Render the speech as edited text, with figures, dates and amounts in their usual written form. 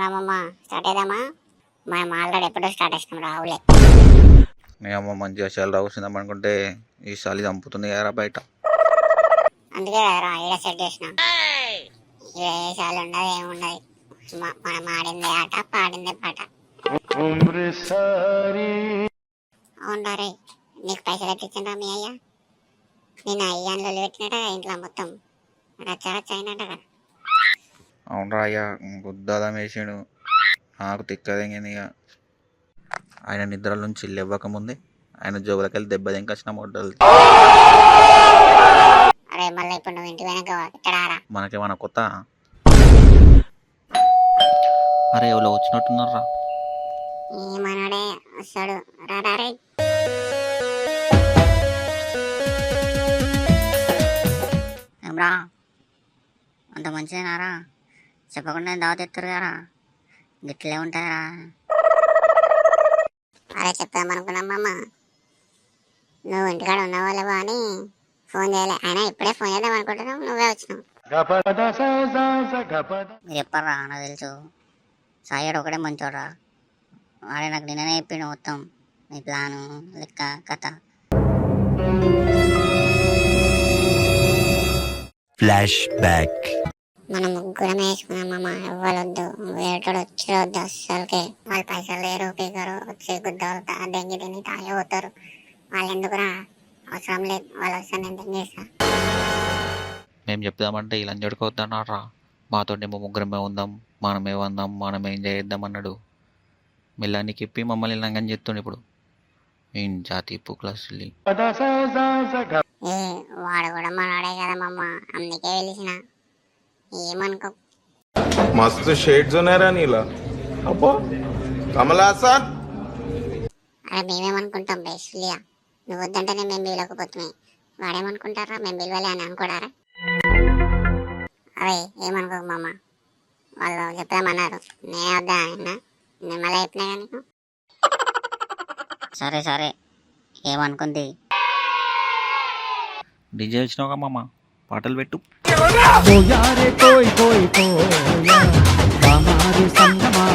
Ramamma start అయిదామా? మనం already ఎప్పుడో start చేసినాం రావులే. నీ అమ్మ మంచిగా చలి రావుసిందాం అనుకుంటే ఈ చలి చంపుతుంది కదా బయట. అందుకే కదరా ఈడ సెట్ చేసిన. ఈడ ఏ చాలు ఉండదు ఏముండదు, మనం ఆడిందే ఆట పాడిందే పాట. అవునరా రే, నీకు పైసలు ఎట్టించరా మీ అయ్యా? నేను అయ్యాన్లో పెట్టినట ఇంట్లో మొత్తం రచ్చరచ్చ అయినట కదా. అవునరా అయ్యా, గుద్దాదం వేసాడు, నాకు తిక్కదింగింది. ఇక ఆయన నిద్రల నుంచి లేవ్వకముందే ఆయన జోగులకెళ్ళి దెబ్బ తింకొచ్చిన మొడ్డలు. అరే మళ్ళీ ఇప్పుడు నువ్వు ఇంటి వెనక ఎక్కడారా? మనకేమన్నా కొత్త? అరే ఎవరో వచ్చినట్టున్నారా? ఈ మనడే వస్తాడు, రారా రే. ఏమ్రా అంత మంచిదేనారా? చెప్పకుండా దావత్ ఎత్తారు కదా, గిట్లే ఉంటారా? అరే చెప్తామనుకున్నామమ్మ, నువ్వు ఇంటికాడ ఉన్నవాళ్ళవా అని ఫోన్ చేయలే. అయినా ఇప్పుడే ఫోన్ చేద్దాం అనుకుంటున్నావు, నువ్వే వచ్చినావు. మీరు చెప్పరా, నాకు తెలుసు. సాయిడు ఒకడే మంచోడ్రా, వాడే నాకు నిన్ననే చెప్పిండు మొత్తం మీ ప్లాను లెక్క కథ. Flash back. మనం ముగ్గురం వేసుకున్నామమ్మ, ఇవ్వలొద్దు, వేటోడు వచ్చిరొద్దు అస్సలకే. వాళ్ళు పైసలు లేరు పీకరు, వచ్చి గుద్ద దెంగి తిని తాగిపోతారు. వాళ్ళు ఎందుకురా, అవసరం లేదు. వాళ్ళు వస్తే నేను దెంగేస్తా. మేము చెప్దామంటే ఇలా జడుకోవద్దన్నారా. మాతో మేము ముగ్గురమే ఉందాం, మనమే వందాం, మనమేం చేద్దాం అన్నాడు. మిల్లానికి ఇప్పి మమ్మల్ని లంగం చెప్తుండే. ఇప్పుడు ఏం జాతి పుక్లస్లీ. ఏ వాడు కూడా మనవాడే కదా మమ్మ, అందుకే పిలిచిన. ఏమనుకో. मस्त शेड्स ఉన్నాయి రా నీలా. అబ్బో కమలాసా. అరే మేమేమనుకుంటాం బేస్లియా, నువ్వు వద్దంటేనే మేము పిలవకపోతున్నాయి. వాడేమనుకుంటారా మేము పిలవలే అని అనుకోడారా? అరే ఏమనుకో మామ, వాళ్ళు చెప్తామన్నారు, నేనే వద్దా అన్నా. నేను మళ్ళీ చెప్పినా నీకు. సరే సరే ఏమనుకుంది. డీజే వచ్చినావుగా మామ, పాటలు పెట్టు. कोई कोई कोई कोया हमारे संगमा